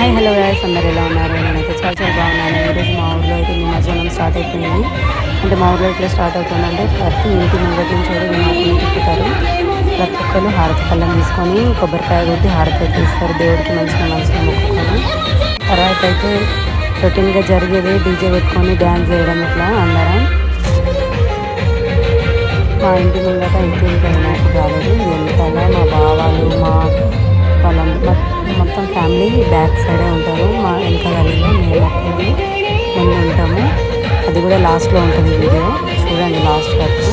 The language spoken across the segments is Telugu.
హాయ్ హలో గైస్, అందరు ఎలా ఉన్నారు? నేనైతే చాలా చాలా బాగున్నాను. ఈరోజు మా ఊర్లో అయితే నిమజ్జనం స్టార్ట్ అయిపోయింది. అంటే మా ఊర్లో ఎట్లా స్టార్ట్ అవుతుందంటే ప్రతి ఇంటి ముంగటి నుంచి అయితే వినాయకుడిని తిప్పుతారు. ప్రతి ఒక్కరు హారతి పళ్ళం తీసుకొని కొబ్బరికాయ కొట్టి హారతి అయితే ఇస్తారు దేవుడికి మంచిగా మొక్కుకొని. తర్వాత అయితే రొటీన్గా జరిగేది డీజే పెట్టుకొని డ్యాన్స్ చేయడం ఇట్లా అందరం. మా ఇంటి ముంగట అయితే ఇంకా వినాయకుడు రాలేదు. వెనకాల మా బావాలు వాళ్ళందరూ మొత్తం ఫ్యామిలీ బ్యాక్ సైడే ఉంటారు. మా వెనక గల్లీలో మేము ఒక్కరిని ముందు ఉంటాము. అది కూడా లాస్ట్లో ఉంటుంది వీడియో చూడండి లాస్ట్ వరకు.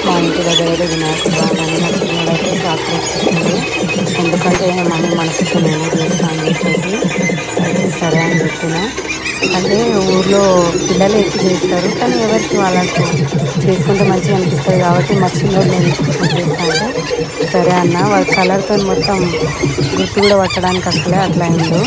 మా ఇంటి దగ్గర అయితే వినాయకుడు రాగానే మా చిన్నడైతే చాక్లెట్స్ ఇచ్చిండు. ఎందుకంటే మమ్మీ మనసుకి నేనే చేస్తాను అని చెప్పేసి అయితే సరే అని చెప్పిన. అంటే ఊర్లో పిల్లలు ఎక్కువ చేస్తారు, కానీ ఎవరికి వాళ్ళకు చేసుకుంటే మంచిగా అనిపిస్తుంది కాబట్టి మా చిన్నోడు నేను చేస్తా అంటే సరే అన్న. వాళ్ళ కలర్తో మొత్తం గుర్తు కూడా పట్టడానికి అసలే అట్లా అయిందో.